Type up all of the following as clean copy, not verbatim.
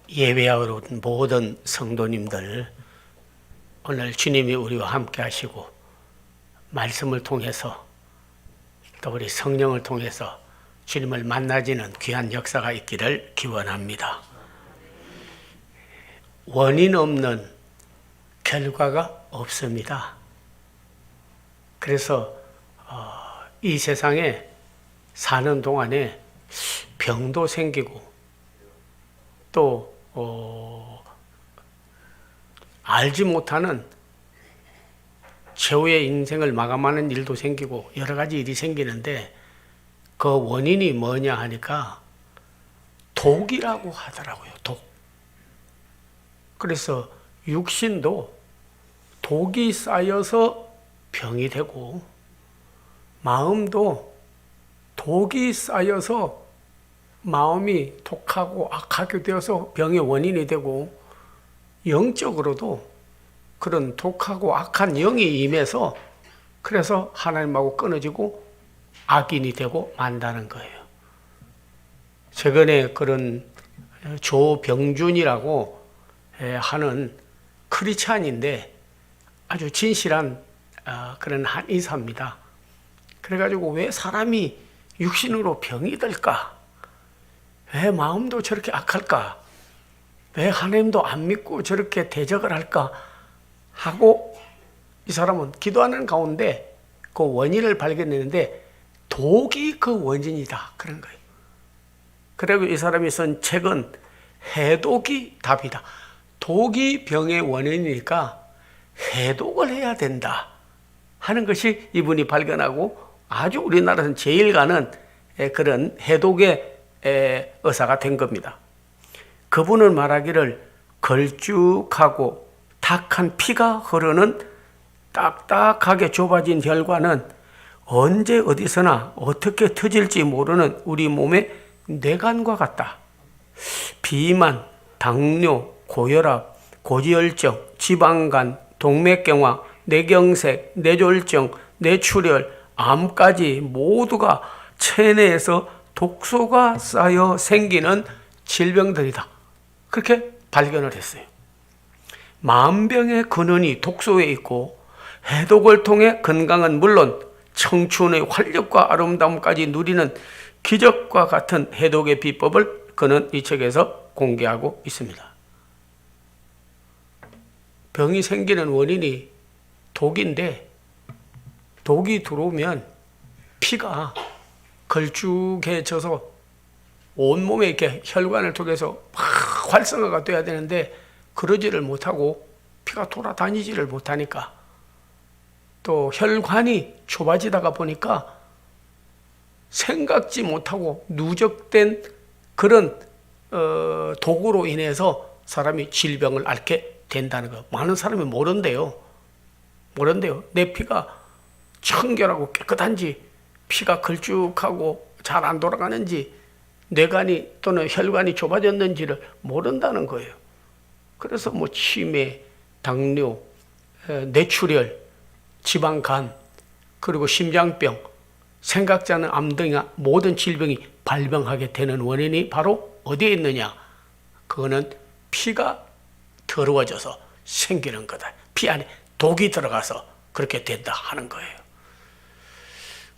예배하러 온 모든 성도님들, 오늘 주님이 우리와 함께 하시고 말씀을 통해서 또 우리 성령을 통해서 주님을 만나지는 귀한 역사가 있기를 기원합니다. 원인 없는 결과가 없습니다. 그래서 이 세상에 사는 동안에 병도 생기고 또 알지 못하는 최후의 인생을 마감하는 일도 생기고 여러 가지 일이 생기는데 그 원인이 뭐냐 하니까 독이라고 하더라고요. 독. 그래서 육신도 독이 쌓여서 병이 되고 마음도 독이 쌓여서 마음이 독하고 악하게 되어서 병의 원인이 되고 영적으로도 그런 독하고 악한 영이 임해서 그래서 하나님하고 끊어지고 악인이 되고 만다는 거예요. 최근에 그런 조병준이라고 하는 크리스찬인데 아주 진실한 그런 한의사입니다. 그래가지고 왜 사람이 육신으로 병이 들까? 왜 마음도 저렇게 악할까? 왜 하나님도 안 믿고 저렇게 대적을 할까? 하고 이 사람은 기도하는 가운데 그 원인을 발견했는데 독이 그 원인이다. 그런 거예요. 그리고 이 사람이 쓴 책은 해독이 답이다. 독이 병의 원인이니까 해독을 해야 된다 하는 것이 이분이 발견하고 아주 우리나라에서는 제일 가는 그런 해독의 의사가 된 겁니다. 그분은 말하기를 걸쭉하고 탁한 피가 흐르는 딱딱하게 좁아진 혈관은 언제 어디서나 어떻게 터질지 모르는 우리 몸의 뇌관과 같다. 비만, 당뇨, 고혈압, 고지혈증, 지방간, 동맥경화, 뇌경색, 뇌졸중, 뇌출혈, 암까지 모두가 체내에서 독소가 쌓여 생기는 질병들이다. 그렇게 발견을 했어요. 만병의 근원이 독소에 있고 해독을 통해 건강은 물론 청춘의 활력과 아름다움까지 누리는 기적과 같은 해독의 비법을 그는 이 책에서 공개하고 있습니다. 병이 생기는 원인이 독인데 독이 들어오면 피가 걸쭉해져서 온몸에 이렇게 혈관을 통해서 막 활성화가 돼야 되는데 그러지를 못하고 피가 돌아다니지를 못하니까 또 혈관이 좁아지다가 보니까 생각지 못하고 누적된 그런 독으로 인해서 사람이 질병을 앓게 된다는 거. 많은 사람이 모른대요. 내 피가 청결하고 깨끗한지 피가 걸쭉하고 잘 안 돌아가는지 뇌관이 또는 혈관이 좁아졌는지를 모른다는 거예요. 그래서 뭐 치매, 당뇨, 뇌출혈, 지방간, 그리고 심장병, 생각지 않은 암 등의 모든 질병이 발병하게 되는 원인이 바로 어디에 있느냐? 그거는 피가 더러워져서 생기는 거다. 피 안에 독이 들어가서 그렇게 된다 하는 거예요.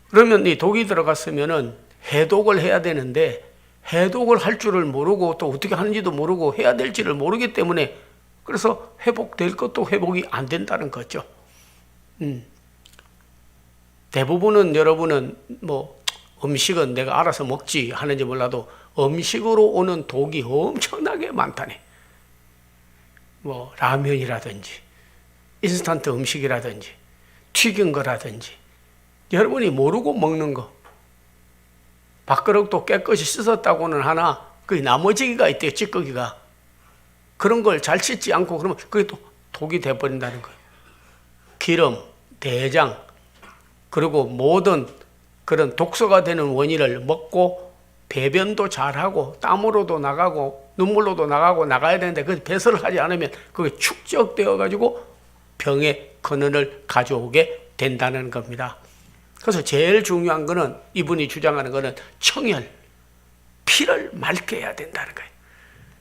그러면 이 독이 들어갔으면은 해독을 해야 되는데 해독을 할 줄을 모르고 또 어떻게 하는지도 모르고 해야 될지를 모르기 때문에 그래서 회복될 것도 회복이 안 된다는 거죠. 대부분은 여러분은 뭐 음식은 내가 알아서 먹지 하는지 몰라도 음식으로 오는 독이 엄청나게 많다네. 뭐 라면이라든지 인스턴트 음식이라든지 튀긴 거라든지 여러분이 모르고 먹는 거 밥그릇도 깨끗이 씻었다고는 하나 그 나머지가 있대요. 찌꺼기가 그런 걸 잘 씻지 않고 그러면 그게 또 독이 돼버린다는 거예요. 기름, 대장 그리고 모든 그런 독소가 되는 원인을 먹고 배변도 잘하고 땀으로도 나가고 눈물로도 나가고 나가야 되는데 그 배설을 하지 않으면 그게 축적되어 가지고 병의 근원을 가져오게 된다는 겁니다. 그래서 제일 중요한 거는 이분이 주장하는 거는 청혈, 피를 맑게 해야 된다는 거예요.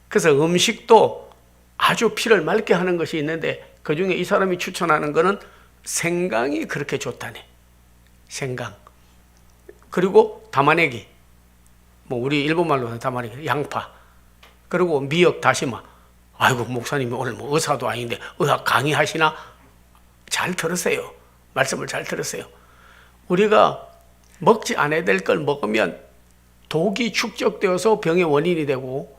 그래서 음식도 아주 피를 맑게 하는 것이 있는데 그중에 이 사람이 추천하는 것은 생강이 그렇게 좋다네. 생강. 그리고 담아내기. 뭐 우리 일본말로는 담아내기. 양파. 그리고 미역, 다시마. 아이고 목사님이 오늘 뭐 의사도 아닌데 의학 강의하시나? 잘 들으세요. 말씀을 잘 들으세요. 우리가 먹지 않아야 될 걸 먹으면 독이 축적되어서 병의 원인이 되고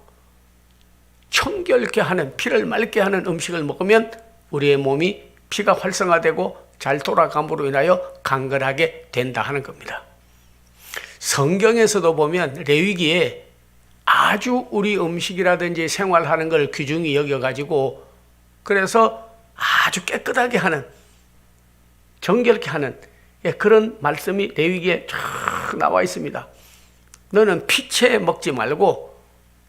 청결케 하는, 피를 맑게 하는 음식을 먹으면 우리의 몸이 피가 활성화되고 잘 돌아감으로 인하여 강건하게 된다 하는 겁니다. 성경에서도 보면 레위기에 아주 우리 음식이라든지 생활하는 걸 귀중히 여겨가지고 그래서 아주 깨끗하게 하는, 정결케 하는 그런 말씀이 레위기에 쫙 나와 있습니다. 너는 피채 먹지 말고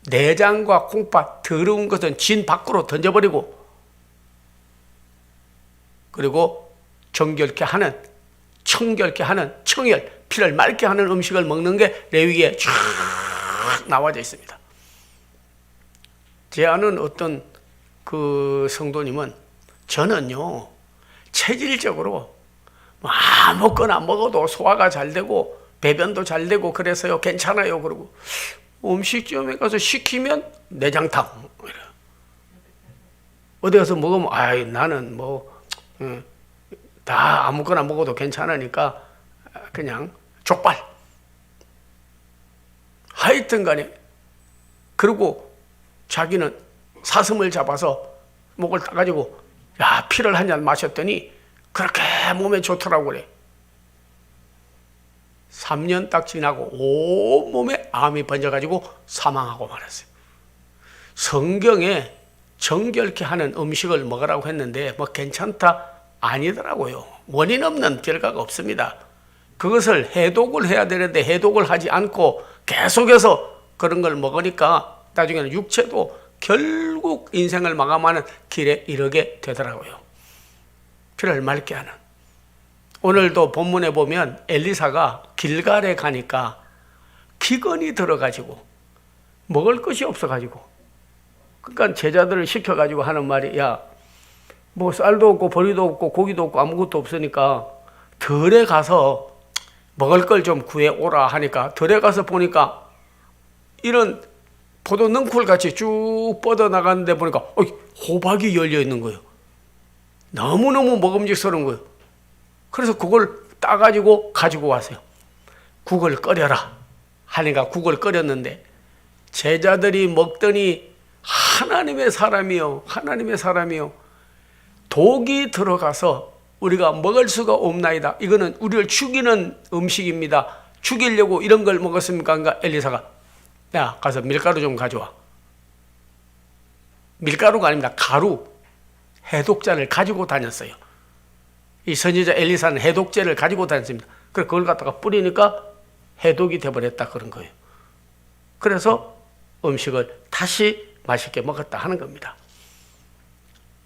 내장과 콩팥 더러운 것은 진 밖으로 던져버리고 그리고 정결케 하는, 청결케 하는, 청열, 피를 맑게 하는 음식을 먹는 게 레위기에 쫙 나와져 있습니다. 제 아는 어떤 그 성도님은 저는요 체질적으로 아무거나 먹어도 소화가 잘 되고 배변도 잘 되고 그래서요 괜찮아요. 그러고 음식점에 가서 시키면 내장탕 어디 가서 먹으면 아이 나는 뭐 다 아무거나 먹어도 괜찮으니까 그냥 족발 하여튼 간에 그리고 자기는 사슴을 잡아서 목을 따가지고 야 피를 한 잔 마셨더니 그렇게 몸에 좋더라고 그래. 3년 딱 지나고 온몸에 암이 번져가지고 사망하고 말았어요. 성경에 정결케 하는 음식을 먹으라고 했는데 뭐 괜찮다? 아니더라고요. 원인 없는 결과가 없습니다. 그것을 해독을 해야 되는데 해독을 하지 않고 계속해서 그런 걸 먹으니까 나중에는 육체도 결국 인생을 마감하는 길에 이르게 되더라고요. 피를 맑게 하는. 오늘도 본문에 보면 엘리사가 길갈에 가니까 기근이 들어가지고 먹을 것이 없어가지고 그러니까 제자들을 시켜가지고 하는 말이 야 뭐 쌀도 없고 보리도 없고 고기도 없고 아무것도 없으니까 들에 가서 먹을 걸 좀 구해오라 하니까 들에 가서 보니까 이런 포도 능쿨같이 쭉 뻗어나가는데 보니까 호박이 열려 있는 거예요. 너무너무 먹음직스러운 거예요. 그래서 그걸 따가지고 가지고 왔어요. 국을 끓여라 하니까 국을 끓였는데 제자들이 먹더니 하나님의 사람이요 하나님의 사람이요 독이 들어가서 우리가 먹을 수가 없나이다. 이거는 우리를 죽이는 음식입니다. 죽이려고 이런 걸 먹었습니까? 그러니까 엘리사가 야 가서 밀가루 좀 가져와. 밀가루가 아닙니다. 가루 해독자를 가지고 다녔어요. 이 선지자 엘리사는 해독제를 가지고 다녔습니다. 그래서 그걸 갖다가 뿌리니까 해독이 돼버렸다 그런 거예요. 그래서 음식을 다시 맛있게 먹었다 하는 겁니다.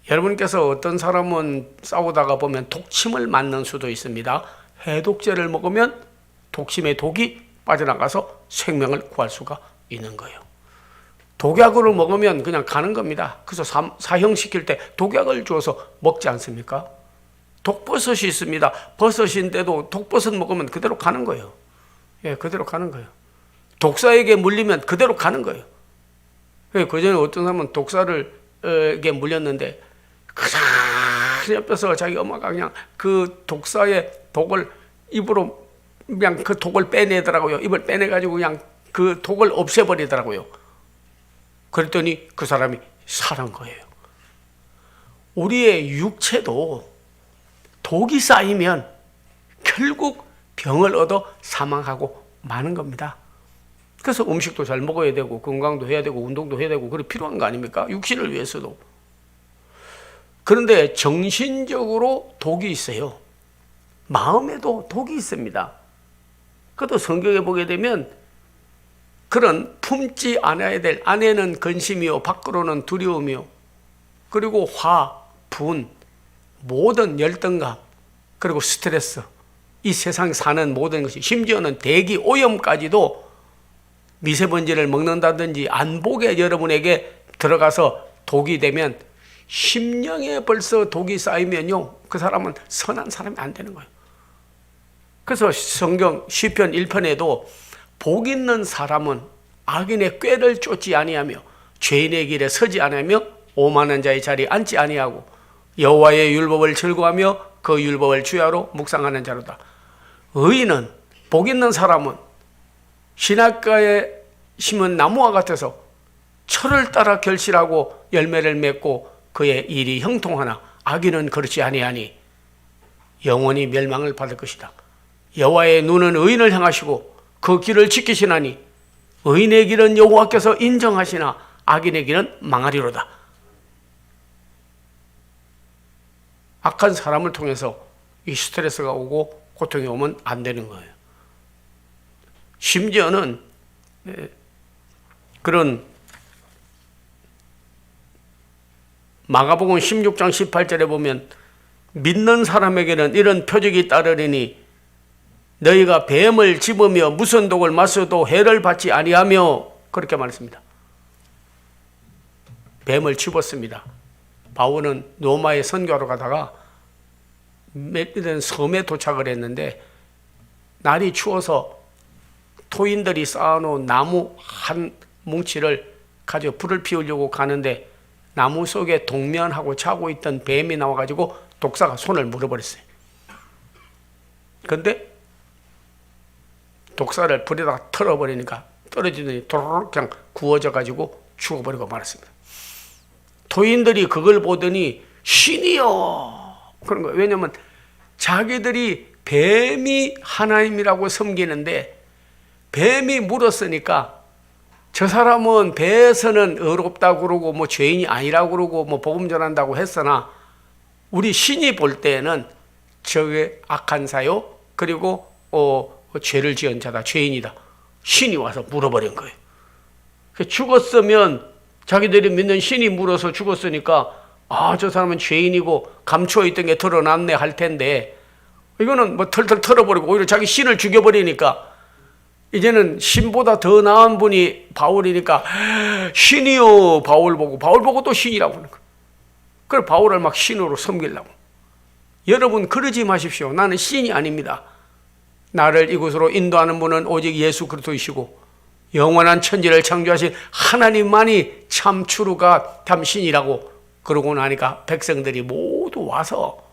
여러분께서 어떤 사람은 싸우다가 보면 독침을 맞는 수도 있습니다. 해독제를 먹으면 독침의 독이 빠져나가서 생명을 구할 수가 있는 거예요. 독약을 먹으면 그냥 가는 겁니다. 그래서 사형시킬 때 독약을 주어서 먹지 않습니까? 독버섯이 있습니다. 버섯인데도 독버섯 먹으면 그대로 가는 거예요. 예, 그대로 가는 거예요. 독사에게 물리면 그대로 가는 거예요. 그전에 어떤 사람은 독사에게 물렸는데 그 옆에서 자기 엄마가 그냥 그 독사의 독을 입으로 그냥 그 독을 빼내더라고요. 입을 빼내가지고 그냥 그 독을 없애버리더라고요. 그랬더니 그 사람이 살은 거예요. 우리의 육체도 독이 쌓이면 결국 병을 얻어 사망하고 마는 겁니다. 그래서 음식도 잘 먹어야 되고 건강도 해야 되고 운동도 해야 되고 그게 필요한 거 아닙니까? 육신을 위해서도. 그런데 정신적으로 독이 있어요. 마음에도 독이 있습니다. 그것도 성경에 보게 되면 그런 품지 않아야 될 안에는 근심이요 밖으로는 두려움이요 그리고 화, 분, 모든 열등감 그리고 스트레스 이 세상 사는 모든 것이 심지어는 대기 오염까지도 미세먼지를 먹는다든지 안보게 여러분에게 들어가서 독이 되면 심령에 벌써 독이 쌓이면요, 그 사람은 선한 사람이 안 되는 거예요. 그래서 성경 시편 1편에도 복 있는 사람은 악인의 꾀를 쫓지 아니하며 죄인의 길에 서지 아니하며 오만한 자의 자리에 앉지 아니하고 여호와의 율법을 즐거워하며 그 율법을 주야로 묵상하는 자로다. 의인은, 복 있는 사람은 신학가에 심은 나무와 같아서 철을 따라 결실하고 열매를 맺고 그의 일이 형통하나 악인은 그렇지 아니하니 영원히 멸망을 받을 것이다. 여호와의 눈은 의인을 향하시고 그 길을 지키시나니 의인의 길은 여호와께서 인정하시나 악인의 길은 망하리로다. 악한 사람을 통해서 이 스트레스가 오고 고통이 오면 안 되는 거예요. 심지어는 그런 마가복음 16장 18절에 보면 믿는 사람에게는 이런 표적이 따르리니 너희가 뱀을 집으며 무슨 독을 마셔도 해를 받지 아니하며 그렇게 말했습니다. 뱀을 집었습니다. 바울은 로마에 선교하러 가다가 몇 섬에 도착을 했는데 날이 추워서 토인들이 쌓아놓은 나무 한 뭉치를 가지고 불을 피우려고 가는데 나무 속에 동면하고 자고 있던 뱀이 나와가지고 독사가 손을 물어버렸어요. 그런데 독사를 불에다가 털어버리니까 떨어지더니 도로록 그냥 구워져가지고 죽어버리고 말았습니다. 토인들이 그걸 보더니 신이여 그런 거예요. 왜냐하면 자기들이 뱀이 하나님이라고 섬기는데 뱀이 물었으니까 저 사람은 배에서는 의롭다고 그러고 뭐 죄인이 아니라고 그러고 뭐 복음 전한다고 했으나 우리 신이 볼 때에는 저게 악한 사요 그리고 죄를 지은 자다, 죄인이다. 신이 와서 물어버린 거예요. 죽었으면 자기들이 믿는 신이 물어서 죽었으니까 저 사람은 죄인이고 감추어 있던 게 드러났네 할 텐데 이거는 뭐 털털 털어버리고 오히려 자기 신을 죽여버리니까 이제는 신보다 더 나은 분이 바울이니까 신이요 바울 보고 또 신이라고 하는 거예요. 그래서 바울을 막 신으로 섬기려고. 여러분 그러지 마십시오. 나는 신이 아닙니다. 나를 이곳으로 인도하는 분은 오직 예수 그리스도이시고 영원한 천지를 창조하신 하나님만이 참 추루가 참 신이라고 그러고 나니까 백성들이 모두 와서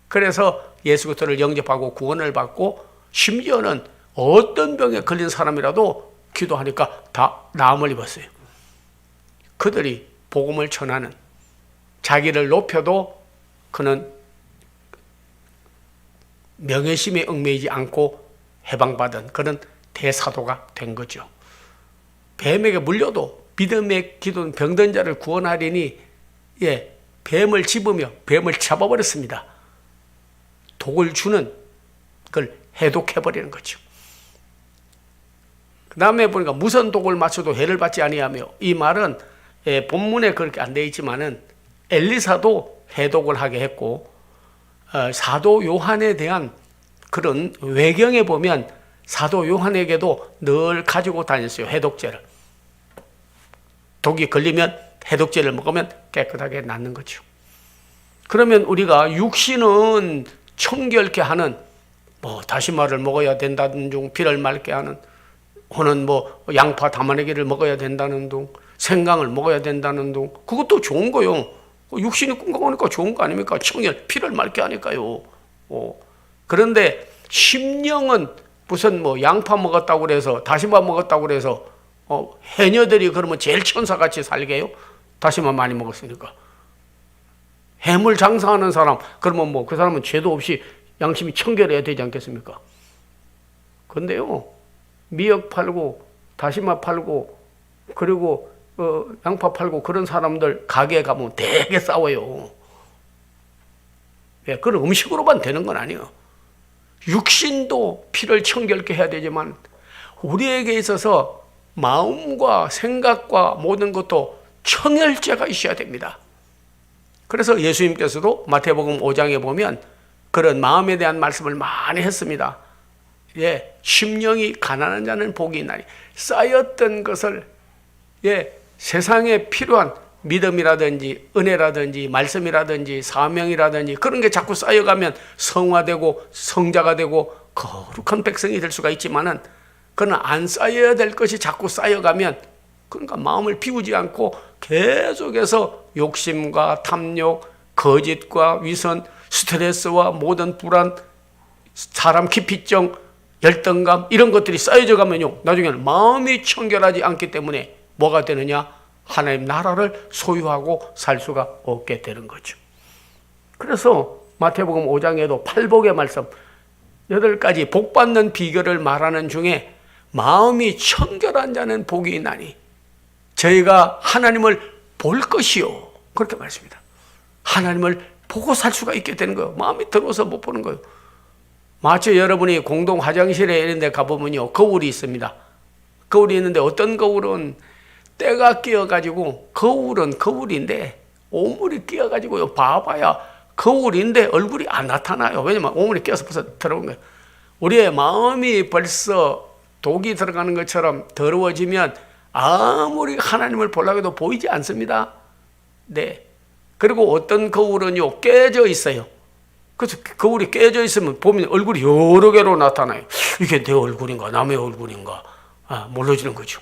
그래서 예수 그리스도를 영접하고 구원을 받고 심지어는 어떤 병에 걸린 사람이라도 기도하니까 다 나음을 입었어요. 그들이 복음을 전하는 자기를 높여도 그는 명예심에 얽매이지 않고 해방받은 그런 대사도가 된 거죠. 뱀에게 물려도 믿음의 기도는 병든 자를 구원하리니 뱀을 집으며 뱀을 잡아버렸습니다. 독을 주는 그걸 해독해버리는 거죠. 그 다음에 보니까 무슨 독을 마셔도 해를 받지 아니하며 이 말은 본문에 그렇게 안 되어 있지만은 엘리사도 해독을 하게 했고 사도 요한에 대한 그런 외경에 보면 사도 요한에게도 늘 가지고 다녔어요. 해독제를. 독이 걸리면 해독제를 먹으면 깨끗하게 낫는 거죠. 그러면 우리가 육신은 청결케 하는 뭐 다시마를 먹어야 된다는 둥, 피를 맑게 하는 혹은 뭐 양파 담아내기를 먹어야 된다는 둥, 생강을 먹어야 된다는 둥, 그것도 좋은 거요. 육신이 건강하니까 좋은 거 아닙니까? 청결, 피를 맑게 하니까요. 그런데 심령은 무슨 뭐 양파 먹었다고 그래서 다시마 먹었다고 그래서 해녀들이 그러면 제일 천사같이 살게요? 다시마 많이 먹었으니까. 해물 장사하는 사람 그러면 뭐 그 사람은 죄도 없이 양심이 청결해야 되지 않겠습니까? 근데요 미역 팔고 다시마 팔고 그리고 양파 팔고 그런 사람들 가게에 가면 되게 싸워요. 그런 음식으로만 되는 건 아니에요. 육신도 피를 청결케 해야 되지만 우리에게 있어서 마음과 생각과 모든 것도 청열제가 있어야 됩니다. 그래서 예수님께서도 마태복음 5장에 보면 그런 마음에 대한 말씀을 많이 했습니다. 심령이 가난한 자는 복이 있나니 쌓였던 것을 세상에 필요한 믿음이라든지 은혜라든지 말씀이라든지 사명이라든지 그런 게 자꾸 쌓여가면 성화되고 성자가 되고 거룩한 백성이 될 수가 있지만은, 그러나 안 쌓여야 될 것이 자꾸 쌓여가면, 그러니까 마음을 비우지 않고 계속해서 욕심과 탐욕, 거짓과 위선, 스트레스와 모든 불안, 사람 기피증, 열등감 이런 것들이 쌓여져 가면요, 나중에는 마음이 청결하지 않기 때문에 뭐가 되느냐? 하나님 나라를 소유하고 살 수가 없게 되는 거죠. 그래서 마태복음 5장에도 팔복의 말씀 8가지 복 받는 비결을 말하는 중에 마음이 청결한 자는 복이 있나니 저희가 하나님을 볼 것이요, 그렇게 말했습니다. 하나님을 보고 살 수가 있게 되는 거예요. 마음이 더러워서 못 보는 거예요. 마치 여러분이 공동 화장실에 이런 데 가보면요, 거울이 있습니다. 거울이 있는데 어떤 거울은 때가 끼어가지고, 거울은 거울인데 오물이 끼어가지고요, 봐봐야 거울인데 얼굴이 안 나타나요. 왜냐면 오물이 끼어서 벌써 들어온 거예요. 우리의 마음이 벌써 독이 들어가는 것처럼 더러워지면 아무리 하나님을 보려고 해도 보이지 않습니다. 네. 그리고 어떤 거울은요, 깨져 있어요. 그래서 거울이 깨져 있으면 보면 얼굴이 여러 개로 나타나요. 이게 내 얼굴인가 남의 얼굴인가 몰라지는 거죠.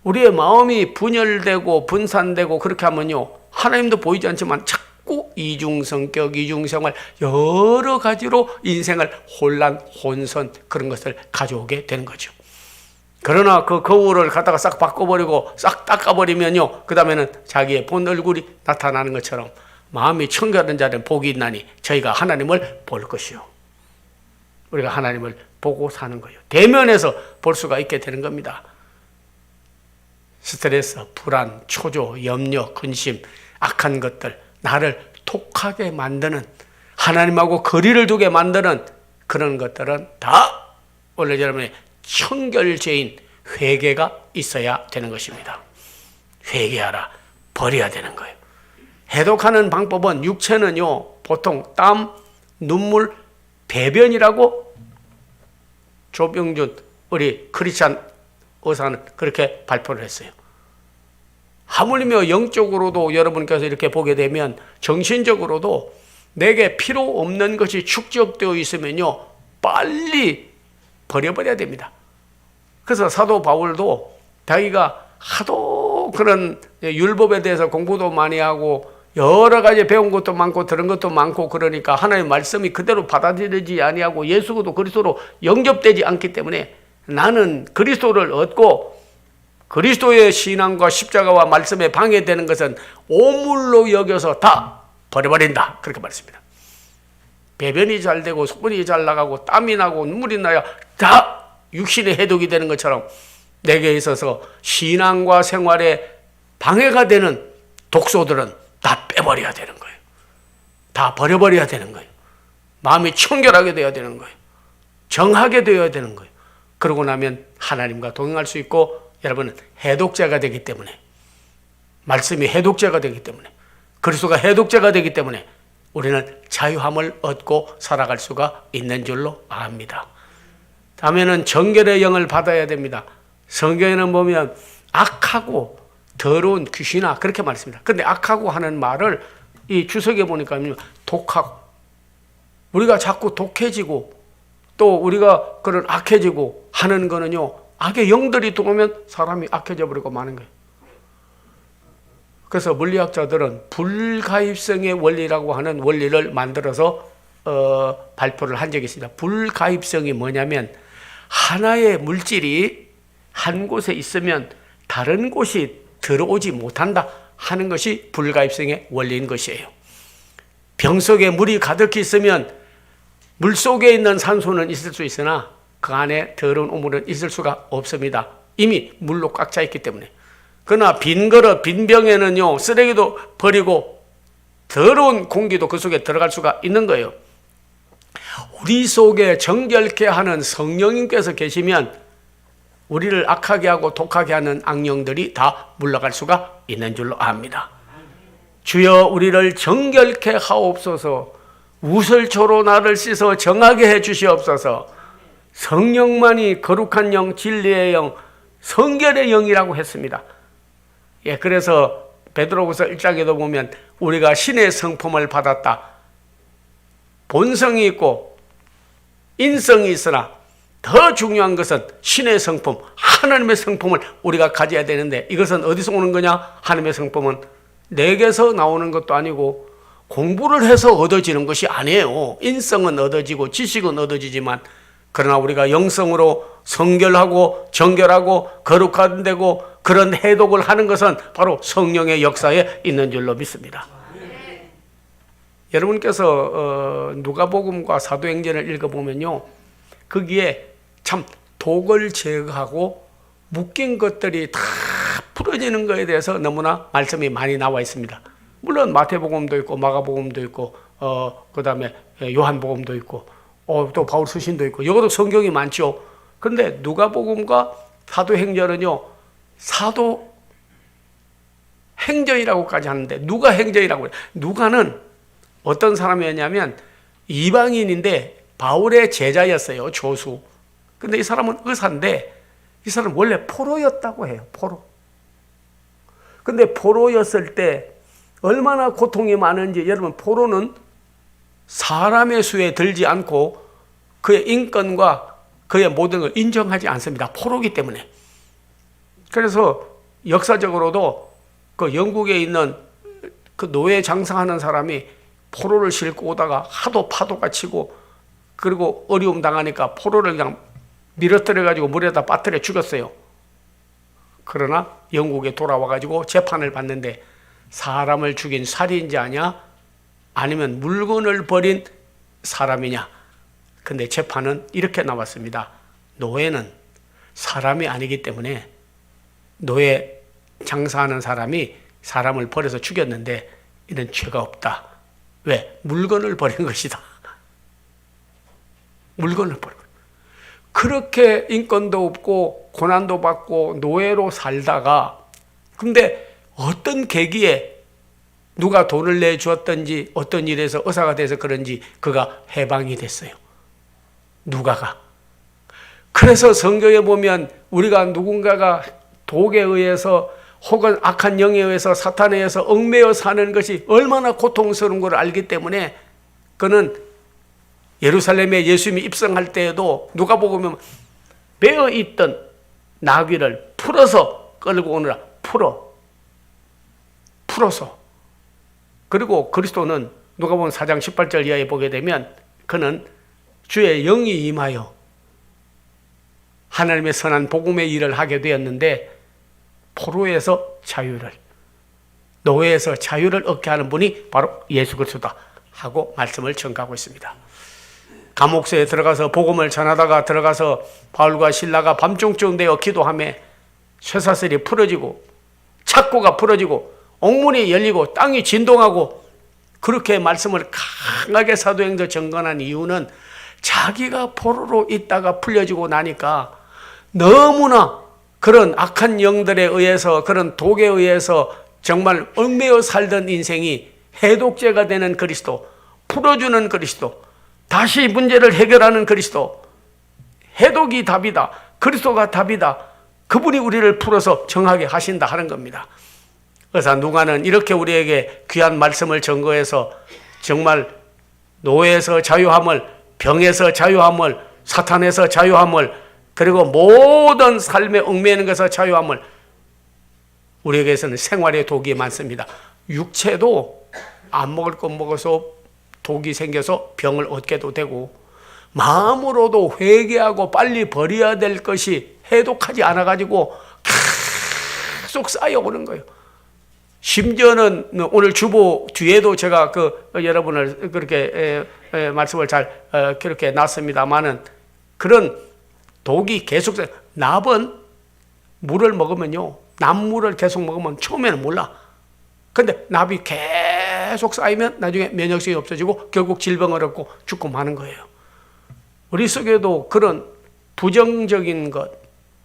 우리의 마음이 분열되고 분산되고 그렇게 하면요, 하나님도 보이지 않지만 자꾸 이중성격, 이중생활 여러 가지로 인생을 혼란, 혼선 그런 것을 가져오게 되는 거죠. 그러나 그 거울을 갖다가 싹 바꿔버리고 싹 닦아버리면요, 그 다음에는 자기의 본 얼굴이 나타나는 것처럼 마음이 청결한 자는 복이 있나니 저희가 하나님을 볼 것이요. 우리가 하나님을 보고 사는 거예요. 대면에서 볼 수가 있게 되는 겁니다. 스트레스, 불안, 초조, 염려, 근심, 악한 것들, 나를 독하게 만드는, 하나님하고 거리를 두게 만드는 그런 것들은 다 원래 여러분의 청결죄인 회개가 있어야 되는 것입니다. 회개하라, 버려야 되는 거예요. 해독하는 방법은, 육체는요 보통 땀, 눈물, 배변이라고 조병준 우리 크리스찬 의사는 그렇게 발표를 했어요. 하물며 영적으로도 여러분께서 이렇게 보게 되면 정신적으로도 내게 필요 없는 것이 축적되어 있으면요, 빨리 버려버려야 됩니다. 그래서 사도 바울도 자기가 하도 그런 율법에 대해서 공부도 많이 하고 여러 가지 배운 것도 많고 들은 것도 많고 그러니까 하나님의 말씀이 그대로 받아들이지 아니하고 예수도 그리스도로 영접되지 않기 때문에 나는 그리스도를 얻고 그리스도의 신앙과 십자가와 말씀에 방해되는 것은 오물로 여겨서 다 버려버린다, 그렇게 말했습니다. 배변이 잘 되고 소변이 잘 나가고 땀이 나고 눈물이 나야 다 육신의 해독이 되는 것처럼 내게 있어서 신앙과 생활에 방해가 되는 독소들은 다 빼버려야 되는 거예요. 다 버려버려야 되는 거예요. 마음이 청결하게 되어야 되는 거예요. 정하게 되어야 되는 거예요. 그러고 나면 하나님과 동행할 수 있고, 여러분은 해독자가 되기 때문에, 말씀이 해독자가 되기 때문에, 그리스도가 해독자가 되기 때문에 우리는 자유함을 얻고 살아갈 수가 있는 줄로 압니다. 다음에는 정결의 영을 받아야 됩니다. 성경에는 보면 악하고 더러운 귀신아 그렇게 말했습니다. 그런데 악하고 하는 말을 이 주석에 보니까 독하고, 우리가 자꾸 독해지고 또 우리가 그런 악해지고 하는 거는요, 악의 영들이 들어오면 사람이 악해져 버리고 마는 거예요. 그래서 물리학자들은 불가입성의 원리라고 하는 원리를 만들어서 발표를 한 적이 있습니다. 불가입성이 뭐냐면, 하나의 물질이 한 곳에 있으면 다른 곳이 들어오지 못한다 하는 것이 불가입성의 원리인 것이에요. 병 속에 물이 가득히 있으면 물 속에 있는 산소는 있을 수 있으나 그 안에 더러운 오물은 있을 수가 없습니다. 이미 물로 꽉 차 있기 때문에. 그러나 빈 그릇, 빈 병에는요, 쓰레기도 버리고 더러운 공기도 그 속에 들어갈 수가 있는 거예요. 우리 속에 정결케 하는 성령님께서 계시면 우리를 악하게 하고 독하게 하는 악령들이 다 물러갈 수가 있는 줄로 압니다. 주여 우리를 정결케 하옵소서. 우설초로 나를 씻어 정하게 해 주시옵소서. 성령만이 거룩한 영, 진리의 영, 성결의 영이라고 했습니다. 예, 그래서 베드로후서 1장에도 보면 우리가 신의 성품을 받았다. 본성이 있고 인성이 있으나 더 중요한 것은 신의 성품, 하나님의 성품을 우리가 가져야 되는데, 이것은 어디서 오는 거냐? 하나님의 성품은 내게서 나오는 것도 아니고 공부를 해서 얻어지는 것이 아니에요. 인성은 얻어지고 지식은 얻어지지만, 그러나 우리가 영성으로 성결하고 정결하고 거룩한 되고 그런 해독을 하는 것은 바로 성령의 역사에 있는 줄로 믿습니다. 여러분께서 누가복음과 사도행전을 읽어보면요, 거기에 참 독을 제거하고 묶인 것들이 다 풀어지는 것에 대해서 너무나 말씀이 많이 나와 있습니다. 물론 마태복음도 있고 마가복음도 있고 그 다음에 요한복음도 있고 또 바울 서신도 있고, 이것도 성경이 많죠. 그런데 누가복음과 사도행전은요, 사도행전이라고까지 하는데, 누가 행전이라고 해요. 누가는 어떤 사람이었냐면 이방인인데 바울의 제자였어요. 조수. 근데 이 사람은 의사인데 이 사람은 원래 포로였다고 해요. 포로. 근데 포로였을 때 얼마나 고통이 많은지, 여러분, 포로는 사람의 수에 들지 않고 그의 인권과 그의 모든 걸 인정하지 않습니다. 포로기 때문에. 그래서 역사적으로도 그 영국에 있는 그 노예 장사하는 사람이 포로를 싣고 오다가 하도 파도가 치고 그리고 어려움 당하니까 포로를 그냥 밀어뜨려 가지고 물에다 빠뜨려 죽였어요. 그러나 영국에 돌아와 가지고 재판을 받는데, 사람을 죽인 살인자냐 아니면 물건을 버린 사람이냐. 근데 재판은 이렇게 나왔습니다. 노예는 사람이 아니기 때문에 노예 장사하는 사람이 사람을 버려서 죽였는데 이는 죄가 없다. 왜? 물건을 버린 것이다. 물건을 버린 것. 그렇게 인권도 없고 고난도 받고 노예로 살다가, 근데 어떤 계기에 누가 돈을 내주었던지 어떤 일에서 의사가 돼서 그런지 그가 해방이 됐어요. 누가가. 그래서 성경에 보면 우리가 누군가가 독에 의해서 혹은 악한 영에 의해서 사탄에 의해서 얽매여 사는 것이 얼마나 고통스러운 걸 알기 때문에, 그는 예루살렘에 예수님이 입성할 때에도 누가 보면 매어 있던 나귀를 풀어서 끌고 오느라 풀어서. 그리고 그리스도는 누가 보면 4장 18절 이하에 보게 되면 그는 주의 영이 임하여 하나님의 선한 복음의 일을 하게 되었는데, 포로에서 자유를, 노예에서 자유를 얻게 하는 분이 바로 예수 그리스도다 하고 말씀을 전가하고 있습니다. 감옥소에 들어가서 복음을 전하다가 들어가서 바울과 실라가 밤중쯤 되어 기도하며 쇠사슬이 풀어지고 착고가 풀어지고 옥문이 열리고 땅이 진동하고, 그렇게 말씀을 강하게 사도행전 전건한 이유는 자기가 포로로 있다가 풀려지고 나니까 너무나 그런 악한 영들에 의해서, 그런 독에 의해서 정말 얽매여 살던 인생이 해독제가 되는 그리스도, 풀어주는 그리스도, 다시 문제를 해결하는 그리스도, 해독이 답이다, 그리스도가 답이다, 그분이 우리를 풀어서 정하게 하신다 하는 겁니다. 그래서 누가는 이렇게 우리에게 귀한 말씀을 전거해서 정말 노예에서 자유함을, 병에서 자유함을, 사탄에서 자유함을, 그리고 모든 삶에 얽매이는 것에서 자유함을, 우리에게서는 생활의 독이 많습니다. 육체도 안 먹을 것 먹어서 독이 생겨서 병을 얻게도 되고, 마음으로도 회개하고 빨리 버려야 될 것이 해독하지 않아가지고 계속 쌓여오는 거예요. 심지어는 오늘 주보 뒤에도 제가 여러분을 그렇게 말씀을 잘 그렇게 놨습니다만은, 그런 독이 계속, 납은 물을 먹으면요, 납물을 계속 먹으면 처음에는 몰라. 근데 납이 계속 쌓이면 나중에 면역력이 없어지고 결국 질병을 얻고 죽고 마는 거예요. 우리 속에도 그런 부정적인 것,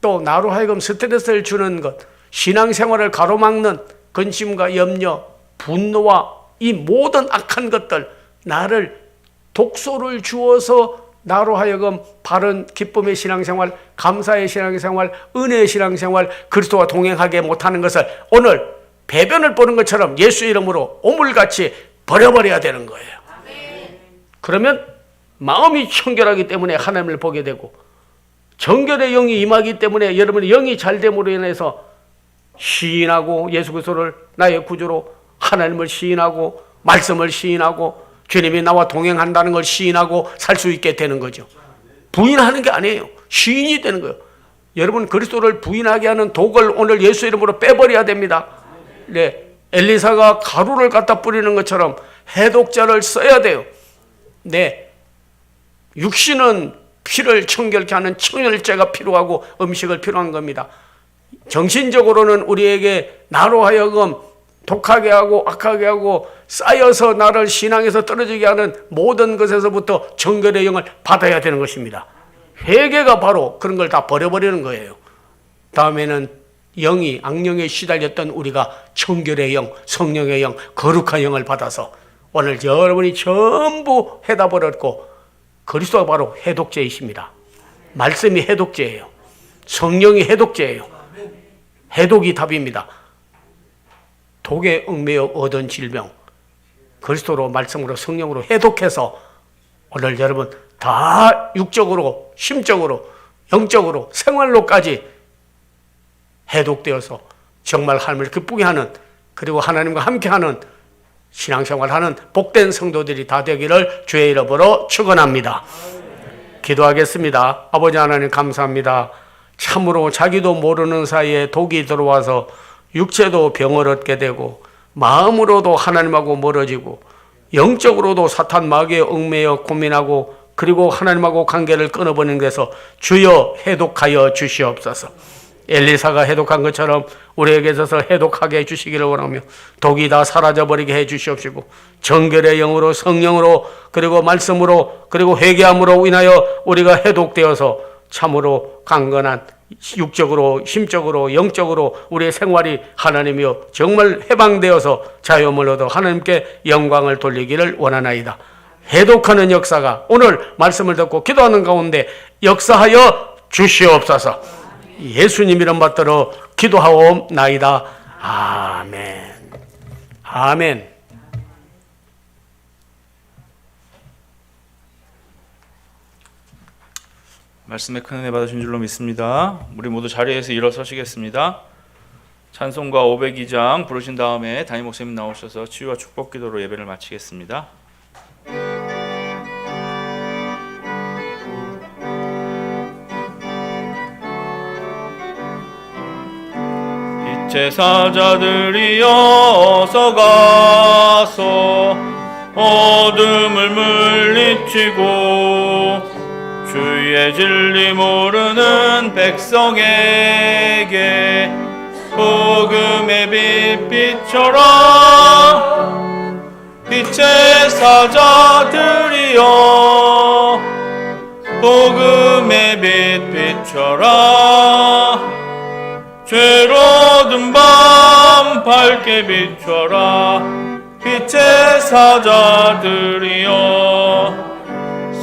또 나로 하여금 스트레스를 주는 것, 신앙생활을 가로막는 근심과 염려, 분노와 이 모든 악한 것들, 나를 독소를 주어서 나로 하여금 바른 기쁨의 신앙생활, 감사의 신앙생활, 은혜의 신앙생활, 그리스도와 동행하게 못하는 것을 오늘 배변을 보는 것처럼 예수 이름으로 오물같이 버려버려야 되는 거예요. 그러면 마음이 청결하기 때문에 하나님을 보게 되고, 정결의 영이 임하기 때문에 여러분의 영이 잘됨으로 인해서 시인하고, 예수 그리스도를 나의 구주로, 하나님을 시인하고, 말씀을 시인하고, 주님이 나와 동행한다는 걸 시인하고 살 수 있게 되는 거죠. 부인하는 게 아니에요. 시인이 되는 거예요. 여러분, 그리스도를 부인하게 하는 독을 오늘 예수 이름으로 빼버려야 됩니다. 네, 엘리사가 가루를 갖다 뿌리는 것처럼 해독자를 써야 돼요. 네, 육신은 피를 청결케 하는 청혈제가 필요하고 음식을 필요한 겁니다. 정신적으로는 우리에게 나로 하여금 독하게 하고 악하게 하고 쌓여서 나를 신앙에서 떨어지게 하는 모든 것에서부터 정결의 영을 받아야 되는 것입니다. 회개가 바로 그런 걸 다 버려버리는 거예요. 다음에는 영이, 악령에 시달렸던 우리가 청결의 영, 성령의 영, 거룩한 영을 받아서 오늘 여러분이 전부 해다 버렸고, 그리스도가 바로 해독제이십니다. 말씀이 해독제예요. 성령이 해독제예요. 해독이 답입니다. 독에 얽매여 얻은 질병, 그리스도로, 말씀으로, 성령으로 해독해서 오늘 여러분 다 육적으로, 심적으로, 영적으로, 생활로까지 해독되어서 정말 하나님을 기쁘게 하는, 그리고 하나님과 함께하는 신앙생활하는 복된 성도들이 다 되기를 주의 이름으로 축원합니다. 기도하겠습니다. 아버지 하나님 감사합니다. 참으로 자기도 모르는 사이에 독이 들어와서 육체도 병을 얻게 되고, 마음으로도 하나님하고 멀어지고, 영적으로도 사탄 마귀에 얽매여 고민하고, 그리고 하나님하고 관계를 끊어버리는 데서 주여 해독하여 주시옵소서. 엘리사가 해독한 것처럼 우리에게 있어서 해독하게 해주시기를 원하며, 독이 다 사라져버리게 해주시옵시고, 정결의 영으로, 성령으로, 그리고 말씀으로, 그리고 회개함으로 인하여 우리가 해독되어서 참으로 강건한 육적으로, 심적으로, 영적으로 우리의 생활이 하나님이여 정말 해방되어서 자유함을 얻어 하나님께 영광을 돌리기를 원하나이다. 해독하는 역사가 오늘 말씀을 듣고 기도하는 가운데 역사하여 주시옵소서. 예수님 이름 받들어 기도하옵나이다. 아멘. 아멘. 말씀에 큰 은혜 받으신 줄로 믿습니다. 우리 모두 자리에서 일어서시겠습니다. 찬송가 502장 부르신 다음에 담임 목사님 나오셔서 치유와 축복 기도로 예배를 마치겠습니다. 빛의 사자들이여 어서 가서 어둠을 물리치고 주의 진리 모르는 백성에게 복음의 빛 비춰라. 빛의 사자들이여 복음의 빛 비춰라. 죄로든 밤 밝게 비춰라. 빛의 사자들이여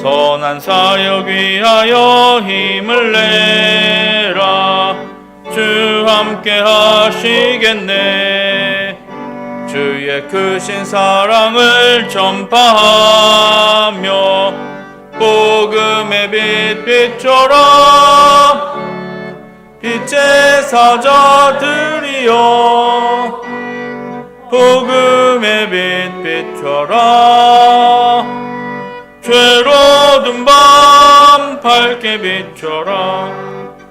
선한 사역 위하여 힘을 내라. 주 함께 하시겠네. 주의 크신 사랑을 전파하며 복음의 빛 비춰라. 빛의 사자들이여 복음의 빛 비춰라. 죄로든 밤 밝게 비춰라.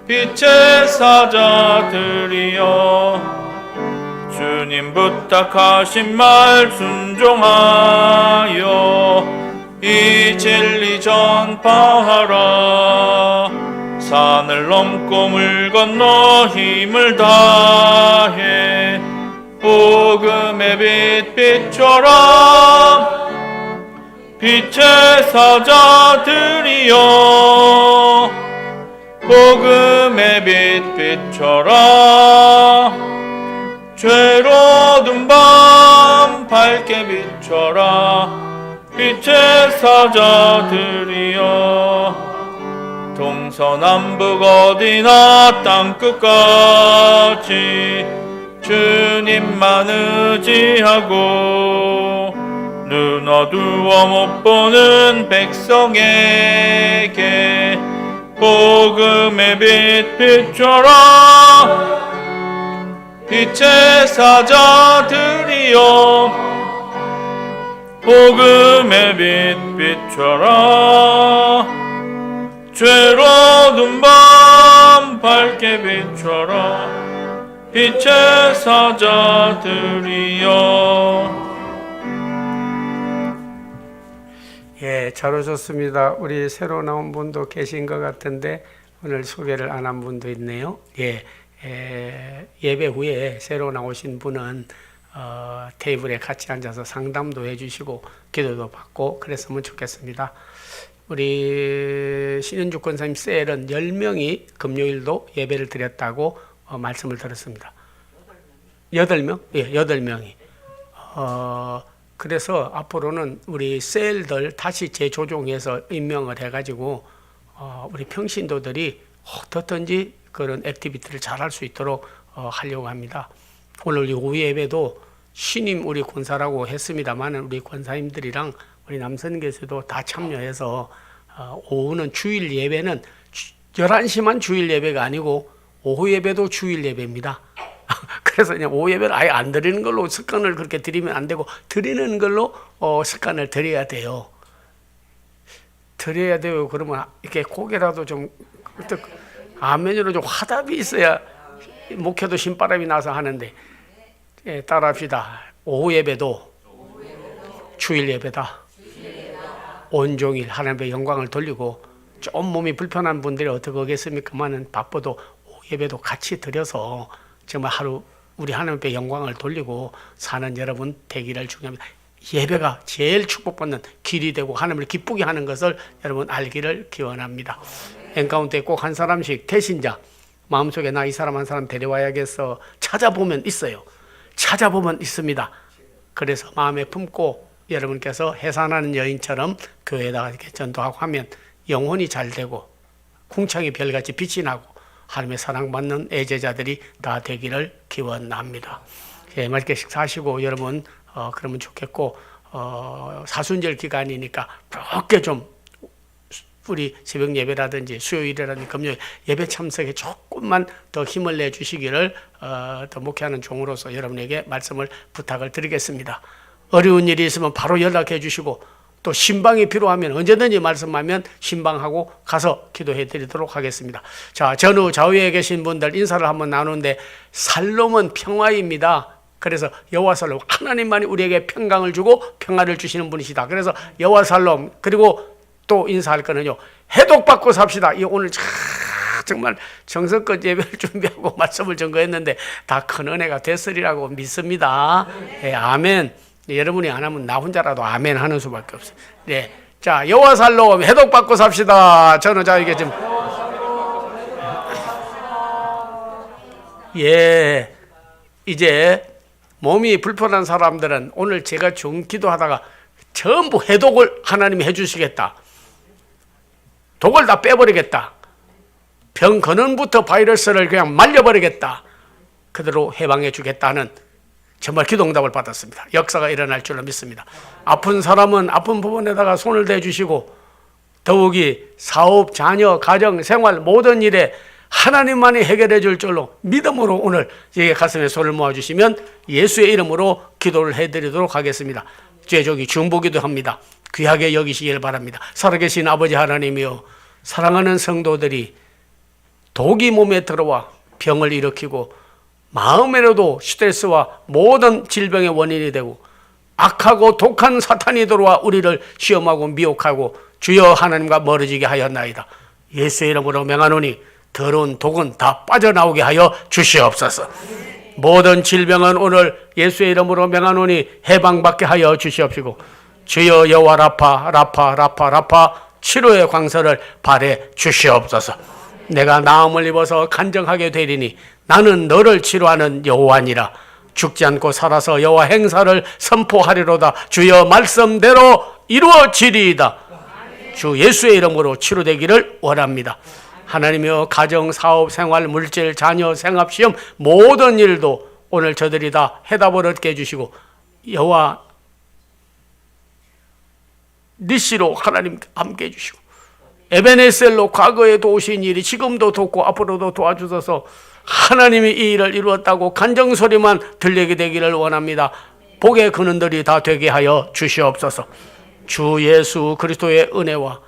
빛의 사자들이여 주님 부탁하신 말 순종하여 이 진리 전파하라. 산을 넘고 물 건너 힘을 다해 복음의 빛 비춰라. 빛의 사자들이여 복음의 빛 비춰라. 죄로든 밤 밝게 비춰라. 빛의 사자들이여 동서남북 어디나 땅끝까지 주님만 의지하고 눈 어두워 못 보는 백성에게 복음의 빛 비춰라. 빛의 사자들이여 복음의 빛 비춰라. 죄로운 밤 밝게 비춰라. 빛의 사자들이여. 예, 잘 오셨습니다. 우리 새로 나온 분도 계신 것 같은데 오늘 소개를 안 한 분도 있네요. 예배 후에 새로 나오신 분은 테이블에 같이 앉아서 상담도 해주시고 기도도 받고 그랬으면 좋겠습니다. 우리 신은주 권사님 셀은 10명이 금요일도 예배를 드렸다고 말씀을 들었습니다. 8명? 예, 8명이. 그래서 앞으로는 우리 셀들 다시 재조종해서 임명을 해가지고 우리 평신도들이 어떻든지 그런 액티비티를 잘할 수 있도록 하려고 합니다. 오늘 오후 예배도 신임 우리 권사라고 했습니다만 우리 권사님들이랑 우리 남선교수도 다 참여해서 오후는 주일 예배는 11시만 주일 예배가 아니고 오후 예배도 주일 예배입니다. 그래서 그냥 오후 예배를 아예 안 드리는 걸로 습관을 그렇게 드리면 안 되고 드리는 걸로 습관을 드려야 돼요. 드려야 돼요. 그러면 이렇게 고개라도 좀 안면으로 좀 화답이 있어야 목회도 신바람이 나서 하는데 따라합시다. 오후 예배도 주일 예배다. 온종일 하나님의 영광을 돌리고 좀 몸이 불편한 분들이 어떻게 하겠습니까만은 바빠도 오후 예배도 같이 드려서 정말 하루 우리 하나님의 영광을 돌리고 사는 여러분 되기를 중요합니다. 예배가 제일 축복받는 길이 되고 하나님을 기쁘게 하는 것을 여러분 알기를 기원합니다. 엔카운트에 꼭 한 사람씩 대신자 마음속에 나 이 사람 한 사람 데려와야겠어 찾아보면 있어요. 찾아보면 있습니다. 그래서 마음에 품고 여러분께서 해산하는 여인처럼 교회에다가 이렇게 전도하고 하면 영혼이 잘 되고 궁창이 별같이 빛이 나고 하나님의 사랑받는 애제자들이 다 되기를 기원합니다. 예, 맛있게 식사하시고 여러분 그러면 좋겠고 사순절 기간이니까 그렇게 좀 우리 새벽 예배라든지 수요일이라든지 금요일 예배 참석에 조금만 더 힘을 내주시기를 더 목회하는 종으로서 여러분에게 말씀을 부탁을 드리겠습니다. 어려운 일이 있으면 바로 연락해 주시고 또 신방이 필요하면 언제든지 말씀하면 신방하고 가서 기도해 드리도록 하겠습니다. 자, 전후 좌우에 계신 분들 인사를 한번 나누는데 살롬은 평화입니다. 그래서 여호와 살롬 하나님만이 우리에게 평강을 주고 평화를 주시는 분이시다. 그래서 여호와 살롬 그리고 또 인사할 거는요. 해독받고 삽시다. 이 오늘 정말 정성껏 예배를 준비하고 말씀을 전거했는데 다 큰 은혜가 됐으리라고 믿습니다. 네, 아멘. 네, 여러분이 안 하면 나 혼자라도 아멘 하는 수밖에 없어요. 네, 자 여호와 살롬 해독받고 삽시다. 저는 자 이게 좀 예 이제 몸이 불편한 사람들은 오늘 제가 좀 기도하다가 전부 해독을 하나님이 해주시겠다. 독을 다 빼버리겠다. 병 근원부터 바이러스를 그냥 말려버리겠다. 그대로 해방해 주겠다는 정말 기도응답을 받았습니다. 역사가 일어날 줄로 믿습니다. 아픈 사람은 아픈 부분에다가 손을 대주시고 더욱이 사업, 자녀, 가정, 생활 모든 일에 하나님만이 해결해 줄 줄로 믿음으로 오늘 여기 가슴에 손을 모아주시면 예수의 이름으로 기도를 해드리도록 하겠습니다. 죄족이 중보기도 합니다. 귀하게 여기시길 바랍니다. 살아계신 아버지 하나님이여 사랑하는 성도들이 독이 몸에 들어와 병을 일으키고 마음에로도 스트레스와 모든 질병의 원인이 되고 악하고 독한 사탄이 들어와 우리를 시험하고 미혹하고 주여 하나님과 멀어지게 하였나이다. 예수의 이름으로 명하노니 더러운 독은 다 빠져나오게 하여 주시옵소서. 모든 질병은 오늘 예수의 이름으로 명하노니 해방받게 하여 주시옵시고 주여 여호와 라파 치료의 광선을 발해 주시옵소서. 내가 나음을 입어서 간증하게 되리니 나는 너를 치료하는 여호와니라. 죽지 않고 살아서 여호와 행사를 선포하리로다. 주여 말씀대로 이루어지리이다. 주 예수의 이름으로 치료되기를 원합니다. 하나님이여, 가정, 사업, 생활, 물질, 자녀, 생합, 시험 모든 일도 오늘 저들이 다 해답을 얻게 해주시고 여호와 니시로 하나님 함께 해주시고 에베네셀로 과거에 도우신 일이 지금도 돕고 앞으로도 도와주셔서 하나님이 이 일을 이루었다고 간정소리만 들리게 되기를 원합니다. 복의 근원들이 다 되게 하여 주시옵소서. 주 예수 그리스도의 은혜와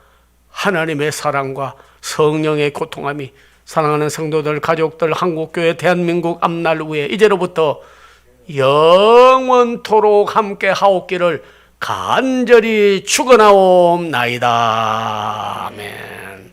하나님의 사랑과 성령의 고통함이 사랑하는 성도들, 가족들, 한국교회, 대한민국 앞날 후에 이제로부터 영원토록 함께 하옵기를 간절히 축원하옵나이다. 아멘.